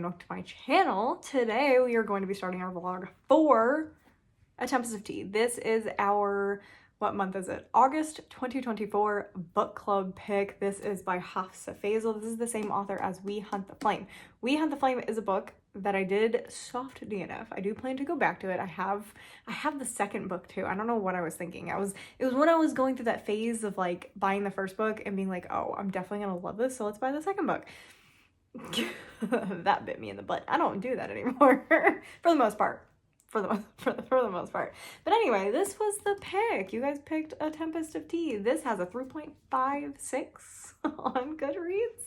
welcome to my channel. Today we are going to be starting our vlog for A Tempest of Tea. This is our, what month is it? August 2024 book club pick. This is by Hafsa Faisal. This is the same author as We Hunt the Flame. We Hunt the Flame is a book that I did soft DNF. I do plan to go back to it. I have the second book too. I don't know what I was thinking. It was when I was going through that phase of like buying the first book and being like, oh, I'm definitely gonna love this, so let's buy the second book. That bit me in the butt. I don't do that anymore for the most part. For the most part. But anyway, this was the pick. You guys picked A Tempest of Tea. This has a 3.56 on Goodreads.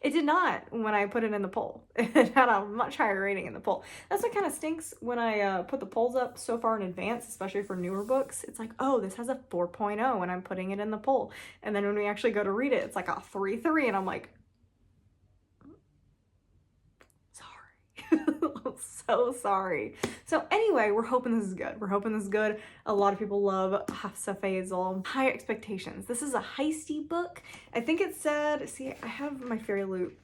It did not when I put it in the poll. It had a much higher rating in the poll. That's what kind of stinks when I put the polls up so far in advance, especially for newer books. It's like, oh, this has a 4.0 when I'm putting it in the poll. And then when we actually go to read it, it's like a 3.3 and I'm like, I'm so sorry. So anyway, we're hoping this is good. We're hoping this is good. A lot of people love Hafsa Faisal. High expectations. This is a heisty book. I think it said, see, I have my fairy loot.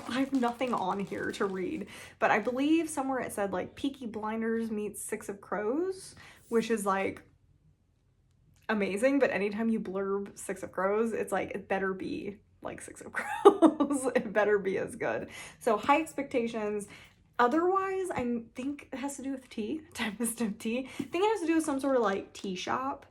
I have nothing on here to read, but I believe somewhere it said like Peaky Blinders meets Six of Crows, which is like amazing. But anytime you blurb Six of Crows, it's like, it better be like Six of Crows. It better be as good. So high expectations. Otherwise, I think it has to do with tea, Tempest of Tea. I think it has to do with some sort of like tea shop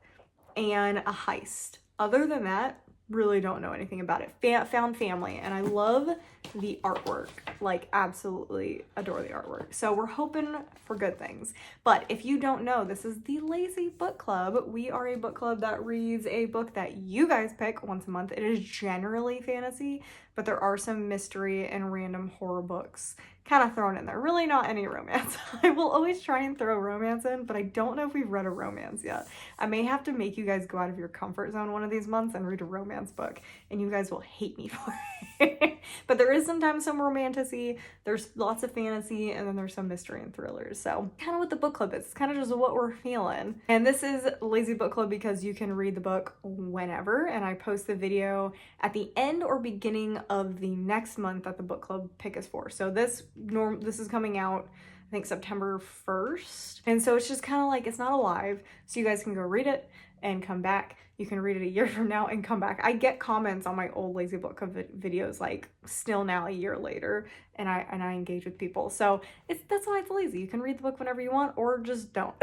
and a heist. Other than that, really don't know anything about it. Found family, and I love the artwork. Like, absolutely adore the artwork. So we're hoping for good things. But if you don't know, this is the Lazy Book Club. We are a book club that reads a book that you guys pick once a month. It is generally fantasy, but there are some mystery and random horror books kind of thrown in there. Really not any romance. I will always try and throw romance in, but I don't know if we've read a romance yet. I may have to make you guys go out of your comfort zone one of these months and read a romance book, and you guys will hate me for it. But there is sometimes some romantasy, there's lots of fantasy, and then there's some mystery and thrillers. So kind of what the book club is. It's kind of just what we're feeling. And this is Lazy Book Club because you can read the book whenever, and I post the video at the end or beginning of the next month that the book club pick is for. So this is coming out, I think, September 1st. And so it's just kind of like, it's not alive. So you guys can go read it and come back. You can read it a year from now and come back. I get comments on my old Lazy Book Club videos, like still now a year later, and I engage with people. So that's why it's lazy. You can read the book whenever you want, or just don't.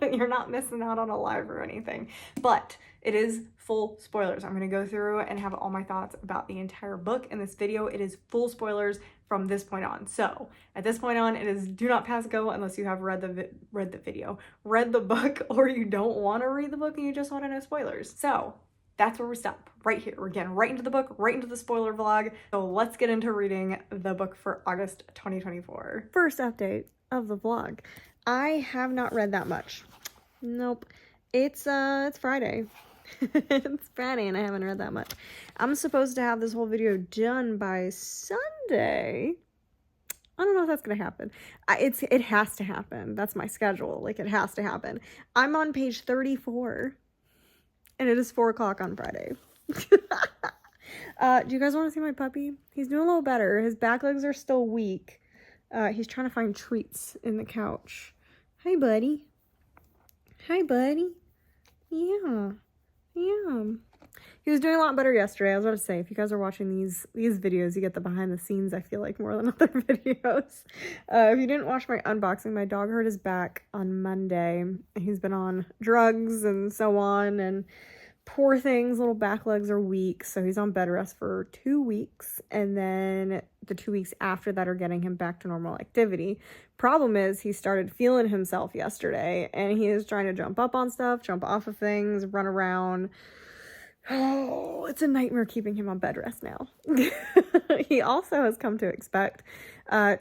You're not missing out on a live or anything. But it is full spoilers. I'm going to go through and have all my thoughts about the entire book in this video. It is full spoilers from this point on. So at this point on, it is do not pass go unless you have read the book, or you don't want to read the book and you just want to know spoilers. So that's where we stop, right here. We're getting right into the book, right into the spoiler vlog. So let's get into reading the book for August 2024. First update of the vlog. I have not read that much. Nope. It's Friday. It's Friday and I haven't read that much. I'm supposed to have this whole video done by Sunday. I don't know if that's gonna happen. It has to happen. That's my schedule. Like, it has to happen. I'm on page 34 and it is 4 o'clock on Friday. Do you guys want to see my puppy? He's doing a little better. His back legs are still weak. He's trying to find treats in the couch. Hi, buddy. Hi, buddy. Yeah. He was doing a lot better yesterday. I was about to say, if you guys are watching these videos, you get the behind the scenes, I feel like, more than other videos. If you didn't watch my unboxing, my dog hurt his back on Monday. He's been on drugs and so on, and poor thing's little back legs are weak, so he's on bed rest for 2 weeks, and then the 2 weeks after that are getting him back to normal activity. Problem is, he started feeling himself yesterday, and he is trying to jump up on stuff, jump off of things, run around. Oh, it's a nightmare keeping him on bed rest now. He also has come to expect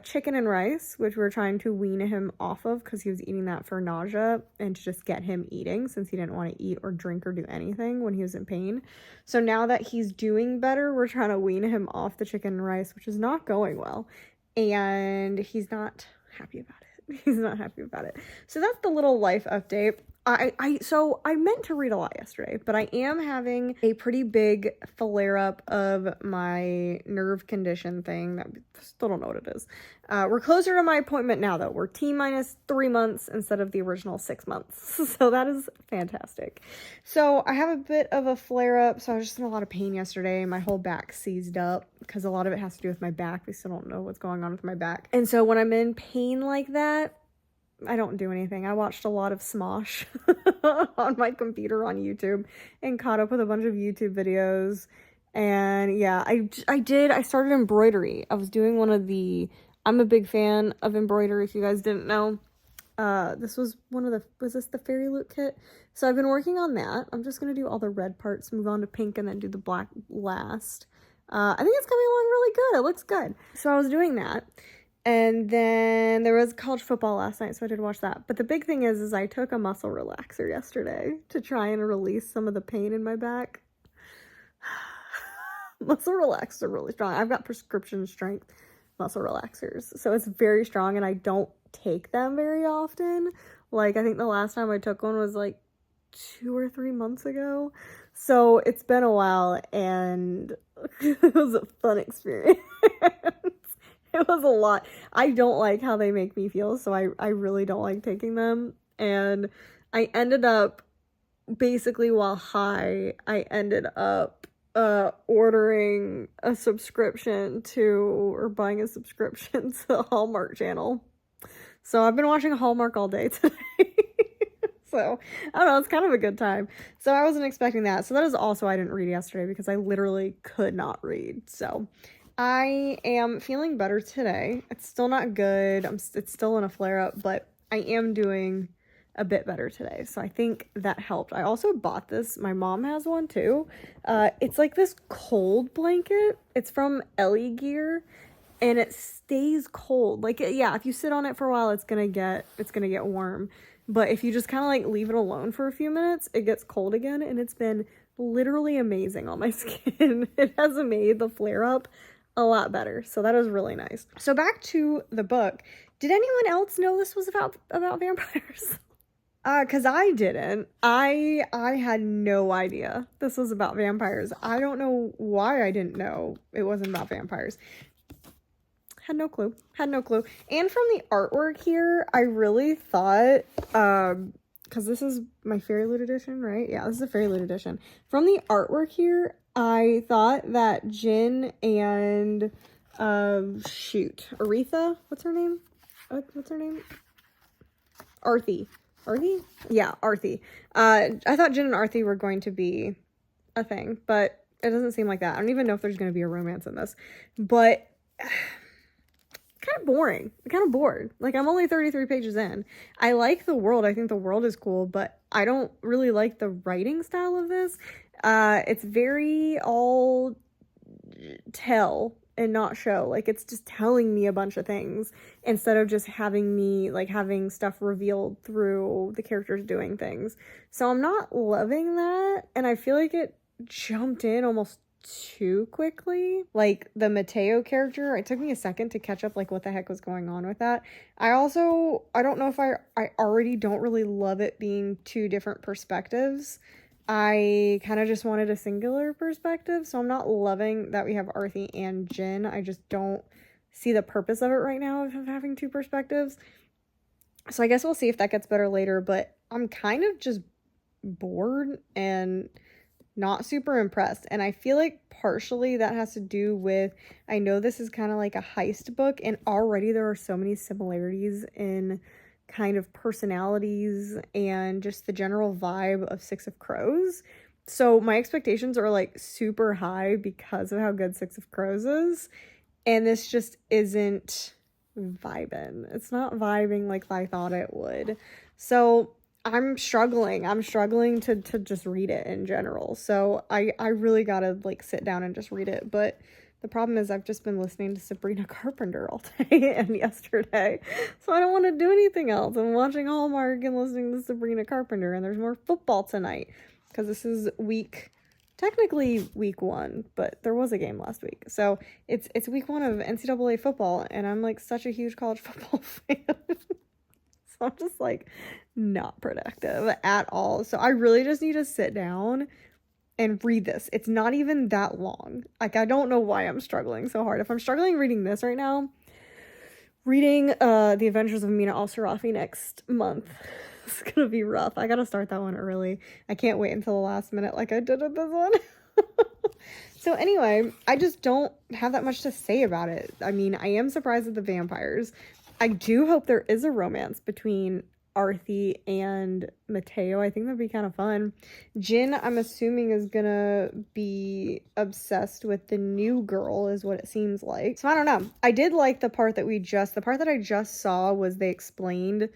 chicken and rice, which we're trying to wean him off of because he was eating that for nausea and to just get him eating, since he didn't want to eat or drink or do anything when he was in pain. So now that he's doing better, we're trying to wean him off the chicken and rice, which is not going well. And he's not happy about it. He's not happy about it. So that's the little life update. So I meant to read a lot yesterday, but I am having a pretty big flare-up of my nerve condition thing that I still don't know what it is. We're closer to my appointment now, though. We're T-minus 3 months instead of the original 6 months. So that is fantastic. So I have a bit of a flare-up, so I was just in a lot of pain yesterday. My whole back seized up because a lot of it has to do with my back. We still don't know what's going on with my back. And so when I'm in pain like that, I don't do anything. I watched a lot of Smosh on my computer on YouTube and caught up with a bunch of YouTube videos. And yeah, I started embroidery. I was doing I'm a big fan of embroidery, if you guys didn't know. This was was this the Fairy Loot kit? So I've been working on that. I'm just going to do all the red parts, move on to pink, and then do the black last. I think it's coming along really good. It looks good. So I was doing that. And then there was college football last night, so I did watch that. But the big thing is I took a muscle relaxer yesterday to try and release some of the pain in my back. Muscle relaxers are really strong. I've got prescription strength muscle relaxers, so it's very strong, and I don't take them very often. Like, I think the last time I took one was like 2 or 3 months ago. So it's been a while, and it was a fun experience. It was a lot. I don't like how they make me feel, so I really don't like taking them. And I ended up, basically while high, I ended up ordering a subscription or buying a subscription to the Hallmark Channel. So I've been watching Hallmark all day today. So, I don't know, it's kind of a good time. So I wasn't expecting that. So that is also I didn't read yesterday because I literally could not read. So I am feeling better today. It's still not good. It's still in a flare-up, but I am doing a bit better today. So I think that helped. I also bought this. My mom has one too. It's like this cold blanket. It's from Ellie Gear, and it stays cold. Like, yeah, if you sit on it for a while, it's gonna get warm. But if you just kind of like leave it alone for a few minutes, it gets cold again, and it's been literally amazing on my skin. It has made the flare-up a lot better. So that is really nice. So back to the book. Did anyone else know this was about vampires? Cause I didn't. I had no idea this was about vampires. I don't know why I didn't know it wasn't about vampires. Had no clue. And from the artwork here, I really thought, cause this is my Fairy Loot edition, right? Yeah, this is a Fairy Loot edition. From the artwork here, I thought that Jin and, Aretha, what's her name? Arthi. Yeah, Arthi. I thought Jin and Arthi were going to be a thing, but it doesn't seem like that. I don't even know if there's going to be a romance in this, but kind of boring. I'm kind of bored. Like, I'm only 33 pages in. I like the world. I think the world is cool, but I don't really like the writing style of this. It's very all tell and not show. Like, it's just telling me a bunch of things instead of just having stuff revealed through the characters doing things. So I'm not loving that, and I feel like it jumped in almost too quickly. Like, the Mateo character, it took me a second to catch up, like, what the heck was going on with that. I don't know if I already don't really love it being 2 different perspectives. I kind of just wanted a singular perspective, so I'm not loving that we have Arthi and Jin. I just don't see the purpose of it right now of having 2 perspectives. So I guess we'll see if that gets better later, but I'm kind of just bored and not super impressed. And I feel like partially that has to do with, I know this is kind of like a heist book, and already there are so many similarities in kind of personalities and just the general vibe of Six of Crows. So my expectations are like super high because of how good Six of Crows is, and this just isn't vibing. It's not vibing like I thought it would. So I'm struggling to just read it in general. So I really gotta like sit down and just read it. But the problem is I've just been listening to Sabrina Carpenter all day and yesterday. So I don't want to do anything else. I'm watching Hallmark and listening to Sabrina Carpenter, and there's more football tonight because this is technically week 1, but there was a game last week. So it's week 1 of NCAA football, and I'm like such a huge college football fan. So I'm just like not productive at all. So I really just need to sit down and read this. It's not even that long. Like, I don't know why I'm struggling so hard. If I'm struggling reading this right now, reading The Adventures of Mina al-Sarafi next month, it's gonna be rough. I gotta start that one early. I can't wait until the last minute like I did with this one. So anyway, I just don't have that much to say about it. I mean, I am surprised at the vampires. I do hope there is a romance between Arthi and Mateo. I think that'd be kind of fun. Jin, I'm assuming, is gonna be obsessed with the new girl, is what it seems like. So I don't know. I did like the part that I just saw was they explained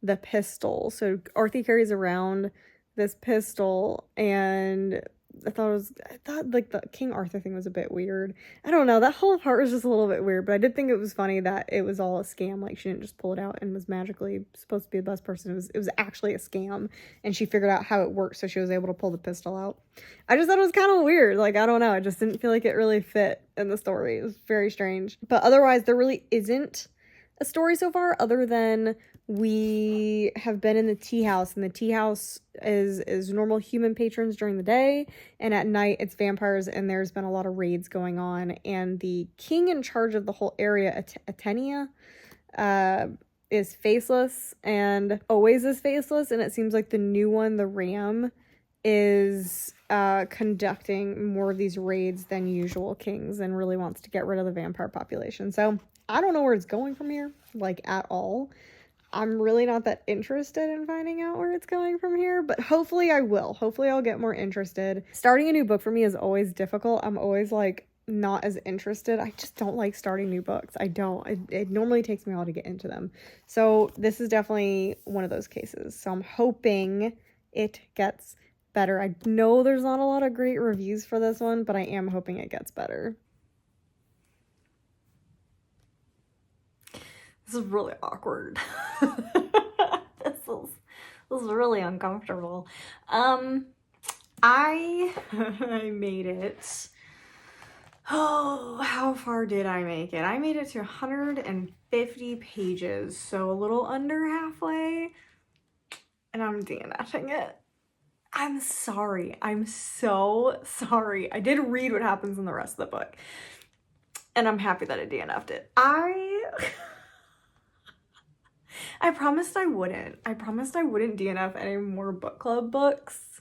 the pistol. So Arthi carries around this pistol, and I thought like the King Arthur thing was a bit weird. I don't know, that whole part was just a little bit weird, but I did think it was funny that it was all a scam. Like, she didn't just pull it out and was magically supposed to be the best person. It was actually a scam, and she figured out how it worked, so she was able to pull the pistol out. I just thought it was kind of weird. Like, I don't know, I just didn't feel like it really fit in the story. It was very strange. But otherwise, there really isn't a story so far, other than we have been in the tea house, and the tea house is normal human patrons during the day, and at night it's vampires, and there's been a lot of raids going on, and the king in charge of the whole area, Atenia, is faceless, and always is faceless, and it seems like the new one, the Ram, is conducting more of these raids than usual kings, and really wants to get rid of the vampire population. So I don't know where it's going from here, like, at all. I'm really not that interested in finding out where it's going from here, but hopefully I will. Hopefully I'll get more interested. Starting a new book for me is always difficult. I'm always like not as interested. I just don't like starting new books. I don't. It normally takes me a while to get into them. So this is definitely one of those cases. So I'm hoping it gets better. I know there's not a lot of great reviews for this one, but I am hoping it gets better. This is really awkward. This is really uncomfortable. I made it. Oh, how far did I make it? I made it to 150 pages, so a little under halfway, and I'm DNFing it. I'm sorry. I'm so sorry. I did read what happens in the rest of the book, and I'm happy that I DNF'd it. I promised I wouldn't. I promised I wouldn't DNF any more book club books,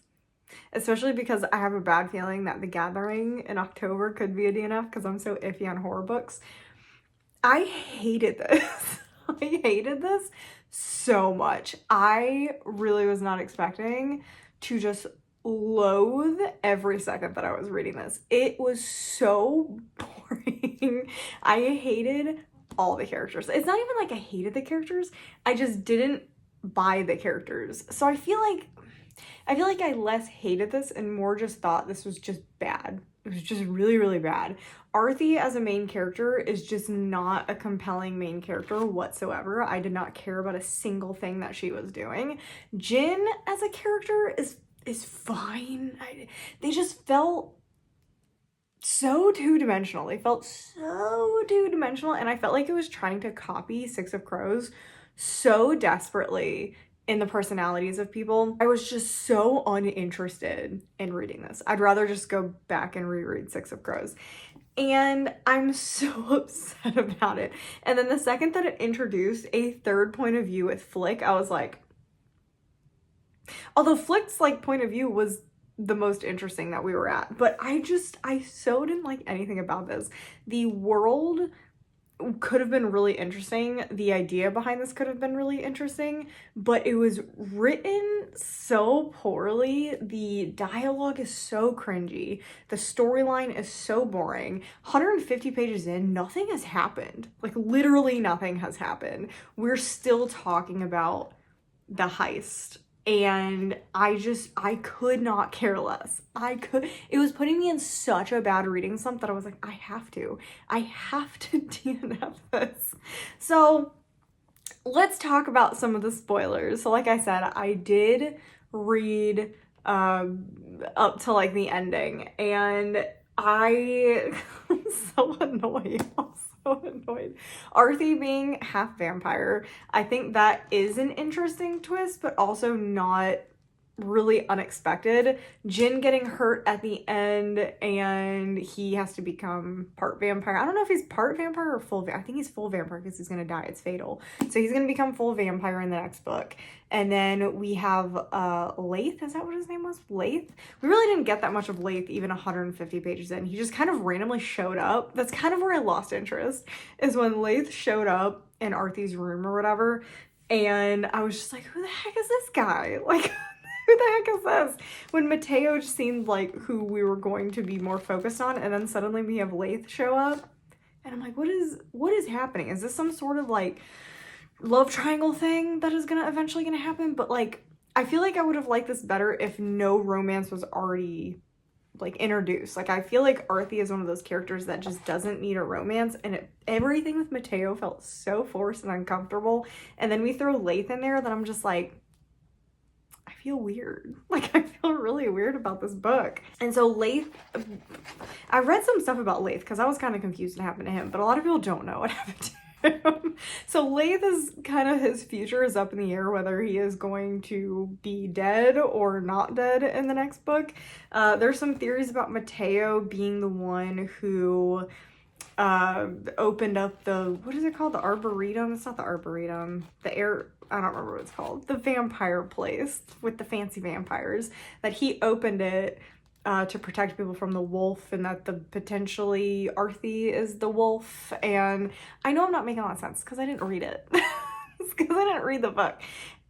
especially because I have a bad feeling that The Gathering in October could be a DNF because I'm so iffy on horror books. I hated this. I hated this so much. I really was not expecting to just loathe every second that I was reading this. It was so boring. I hated all the characters. It's not even like I hated the characters. I just didn't buy the characters. So I feel like I less hated this and more just thought this was just bad. It was just really, really bad. Arthi as a main character is just not a compelling main character whatsoever. I did not care about a single thing that she was doing. Jin as a character is fine. They just felt so two-dimensional. They felt so two-dimensional, and I felt like it was trying to copy Six of Crows so desperately in the personalities of people. I was just so uninterested in reading this. I'd rather just go back and reread Six of Crows. And I'm so upset about it. And then the second that it introduced a third point of view with Flick, I was like, although Flick's like point of view was the most interesting that we were at, but I so didn't like anything about this. The world could have been really interesting. The idea behind this could have been really interesting, but it was written so poorly. The dialogue is so cringy. The storyline is so boring. 150 pages in, nothing has happened. Like, literally nothing has happened. We're still talking about the heist. And I could not care less. It was putting me in such a bad reading slump that I was like, I have to DNF this. So let's talk about some of the spoilers. So like I said, I did read up to like the ending, and I'm so annoyed. I'm so annoyed. Arthi being half vampire, I think that is an interesting twist, but also not really unexpected. Jin getting hurt at the end and he has to become part vampire. I don't know if he's part vampire or full I think he's full vampire because he's gonna die. It's fatal. So he's gonna become full vampire in the next book. And then we have Laith, is that what his name was? Laith? We really didn't get that much of Laith even 150 pages in. He just kind of randomly showed up. That's kind of where I lost interest, is when Laith showed up in Arthi's room or whatever. And I was just like, who the heck is this guy? Like, who the heck is this? When Mateo seemed like who we were going to be more focused on, and then suddenly we have Laith show up, and I'm like, what is happening? Is this some sort of like love triangle thing that is eventually gonna happen? But like, I feel like I would have liked this better if no romance was already like introduced. Like, I feel like Arthi is one of those characters that just doesn't need a romance, and everything with Mateo felt so forced and uncomfortable. And then we throw Laith in there that I'm just like, I feel weird. Like, I feel really weird about this book. And so Laith, I read some stuff about Laith because I was kind of confused what happened to him, but a lot of people don't know what happened to him. So Laith is kind of, his future is up in the air, whether he is going to be dead or not dead in the next book. There's some theories about Mateo being the one who opened up the, what is it called? The Arboretum? It's not the Arboretum. I don't remember what it's called. The vampire place with the fancy vampires. That he opened it to protect people from the wolf, and that potentially Arthi is the wolf. And I know I'm not making a lot of sense because I didn't read it. It's because I didn't read the book.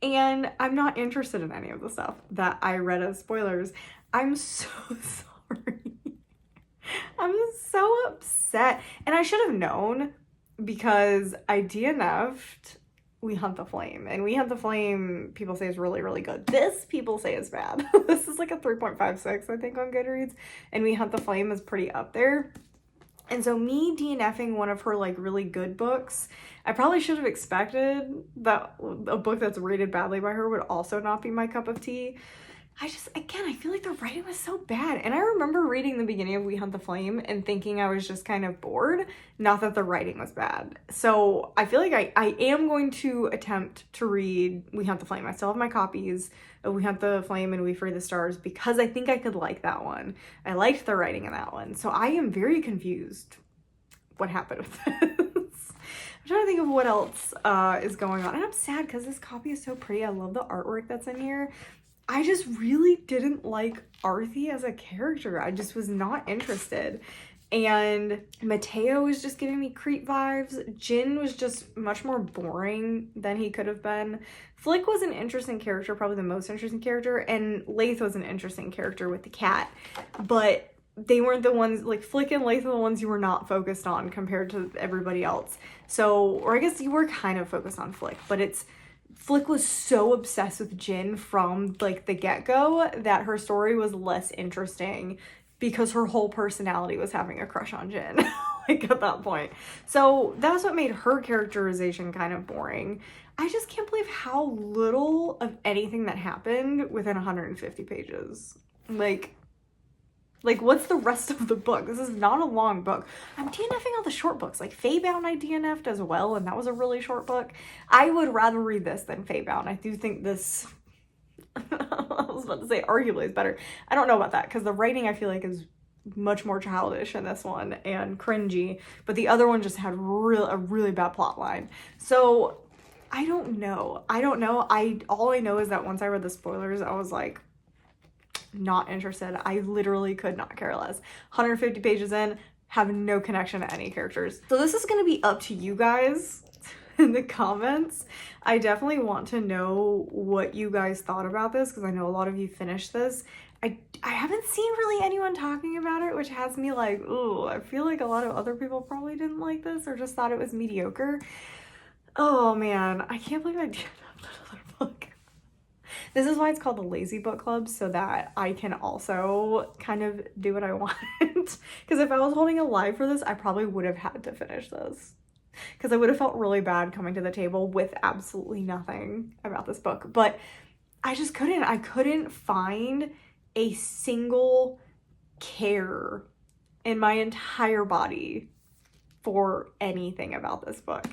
And I'm not interested in any of the stuff that I read as spoilers. I'm so sorry. I'm so upset. And I should have known because I DNF'd We Hunt the Flame. And We Hunt the Flame, people say is really, really good. This, people say is bad. This is like a 3.56, I think, on Goodreads. And We Hunt the Flame is pretty up there. And so me DNFing one of her like really good books, I probably should have expected that a book that's rated badly by her would also not be my cup of tea. I feel like the writing was so bad. And I remember reading the beginning of We Hunt the Flame and thinking I was just kind of bored, not that the writing was bad. So I feel like I am going to attempt to read We Hunt the Flame. I still have my copies of We Hunt the Flame and We Free the Stars because I think I could like that one. I liked the writing in that one. So I am very confused what happened with this. I'm trying to think of what else is going on. And I'm sad because this copy is so pretty. I love the artwork that's in here. I just really didn't like Arthi as a character. I just was not interested. And Mateo was just giving me creep vibes. Jin was just much more boring than he could have been. Flick was an interesting character, probably the most interesting character. And Laith was an interesting character with the cat. But they weren't the ones, like Flick and Laith are the ones you were not focused on compared to everybody else. So, or I guess you were kind of focused on Flick, but Flick was so obsessed with Jin from like the get-go that her story was less interesting because her whole personality was having a crush on Jin like at that point. So that's what made her characterization kind of boring. I just can't believe how little of anything that happened within 150 pages. Like, what's the rest of the book? This is not a long book. I'm DNFing all the short books. Like, Feybound I DNF'd as well, and that was a really short book. I would rather read this than Feybound. I do think this, I was about to say arguably is better. I don't know about that, because the writing I feel like is much more childish in this one and cringy, but the other one just had a really bad plot line. So, I don't know. All I know is that once I read the spoilers, I was like, not interested. I literally could not care less. 150 pages in, have no connection to any characters. So this is going to be up to you guys in the comments. I definitely want to know what you guys thought about this because I know a lot of you finished this. I haven't seen really anyone talking about it, which has me like, ooh, I feel like a lot of other people probably didn't like this or just thought it was mediocre. Oh man, I can't believe I did another book. This is why it's called the Lazy Book Club, so that I can also kind of do what I want. Because if I was holding a live for this, I probably would have had to finish this. Because I would have felt really bad coming to the table with absolutely nothing about this book. But I just couldn't. I couldn't find a single care in my entire body for anything about this book.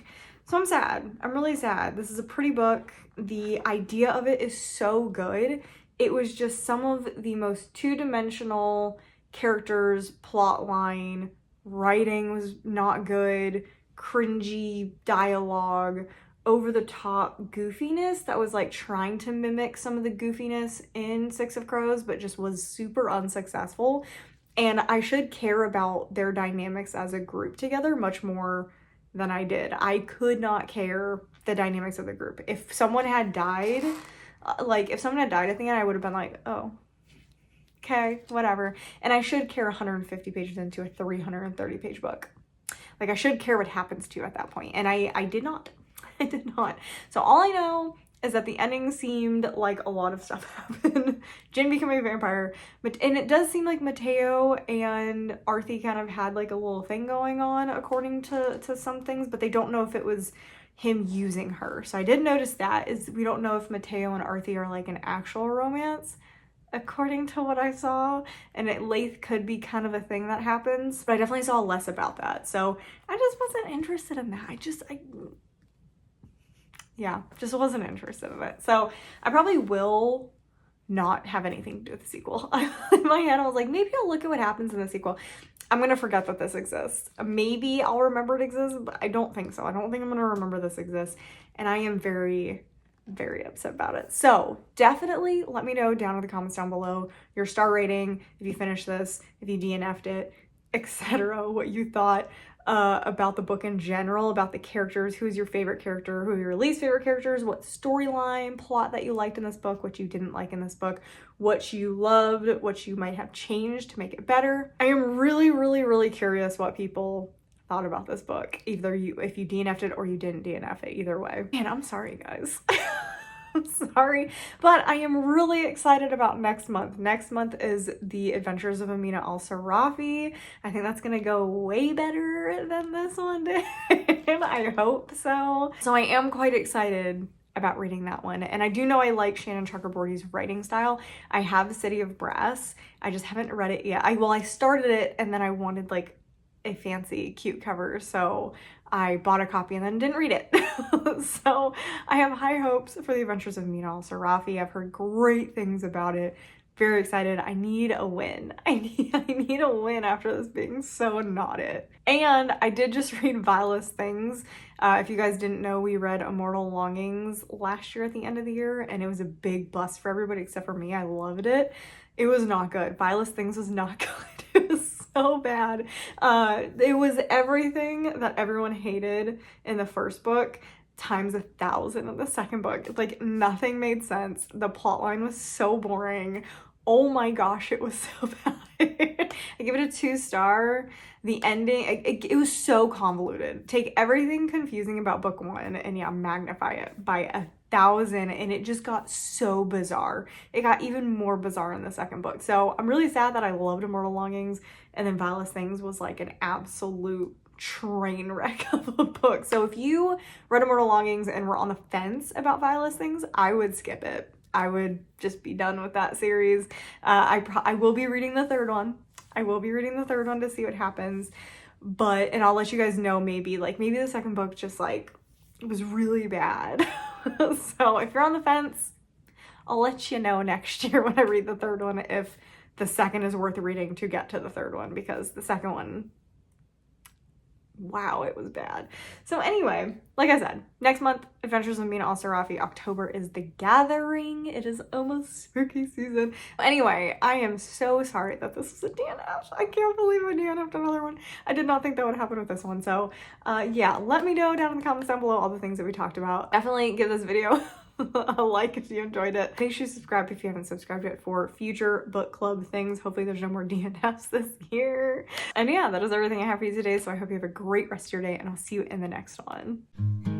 So I'm sad. I'm really sad. This is a pretty book. The idea of it is so good. It was just some of the most two-dimensional characters, plot line, writing was not good, cringy dialogue, over-the-top goofiness that was like trying to mimic some of the goofiness in Six of Crows, but just was super unsuccessful. And I should care about their dynamics as a group together much more than I did. I could not care the dynamics of the group. If someone had died, if someone had died at the end, I would have been like, oh, okay, whatever. And I should care 150 pages into a 330 page book. Like, I should care what happens to you at that point. And I did not. I did not. So all I know is that the ending seemed like a lot of stuff happened. Jin becoming a vampire. And it does seem like Mateo and Arthie kind of had like a little thing going on according to some things, but they don't know if it was him using her. So I did notice that is we don't know if Mateo and Arthie are like an actual romance according to what I saw, and Lath could be kind of a thing that happens, but I definitely saw less about that. So I just wasn't interested in that. Just wasn't interested in it. So I probably will not have anything to do with the sequel. In my head, I was like, maybe I'll look at what happens in the sequel. I'm gonna forget that this exists. Maybe I'll remember it exists, but I don't think so. I don't think I'm gonna remember this exists, and I am very, very upset about it. So definitely let me know down in the comments down below your star rating, if you finished this, if you DNF'd it, etc., what you thought about the book in general, about the characters, who's your favorite character, who are your least favorite characters, what storyline, plot that you liked in this book, what you didn't like in this book, what you loved, what you might have changed to make it better. I am really, really, really curious what people thought about this book, either if you DNF'd it or you didn't DNF it, either way. Man, I'm sorry, guys. I'm sorry, but I am really excited about next month. Next month is The Adventures of Amina Al-Sarafi. I think that's gonna go way better than this one did. I hope so. So I am quite excited about reading that one. And I do know I like Shannon Chakraborty's writing style. I have The City of Brass. I just haven't read it yet. I started it and then I wanted like a fancy, cute cover, so I bought a copy and then didn't read it. So I have high hopes for The Adventures of Amina Al-Sarafi. I've heard great things about it. Very excited. I need a win. I need a win after this being so not it. And I did just read Vilest Things. If you guys didn't know, we read Immortal Longings last year at the end of the year, and it was a big bust for everybody except for me. I loved it. It was not good. Vilest Things was not good. It was so bad. It was everything that everyone hated in the first book times 1,000 in the second book. Like, nothing made sense. The plotline was so boring. Oh my gosh, it was so bad. I give it a 2-star. The ending, it was so convoluted. Take everything confusing about book 1 and magnify it by 1,000, and it just got so bizarre. It got even more bizarre in the second book. So I'm really sad that I loved Immortal Longings, and then Vilest Things was like an absolute train wreck of a book. So if you read Immortal Longings and were on the fence about Vilest Things, I would skip it. I would just be done with that series. I will be reading the third one. I will be reading the third one to see what happens. And I'll let you guys know maybe the second book just like was really bad. So if you're on the fence, I'll let you know next year when I read the third one if the second is worth reading to get to the third one, because the second one, wow, it was bad. So anyway, like I said, next month, Adventures of Amina Al-Sarafi. October is The Gathering. It is almost spooky season. Anyway, I am so sorry that this was a DNF. I can't believe I DNF'd another one. I did not think that would happen with this one. So yeah, let me know down in the comments down below all the things that we talked about. Definitely give this video a like if you enjoyed it. Make sure you subscribe if you haven't subscribed yet for future book club things. Hopefully there's no more DNFs this year. And yeah, that is everything I have for you today. So I hope you have a great rest of your day, and I'll see you in the next one.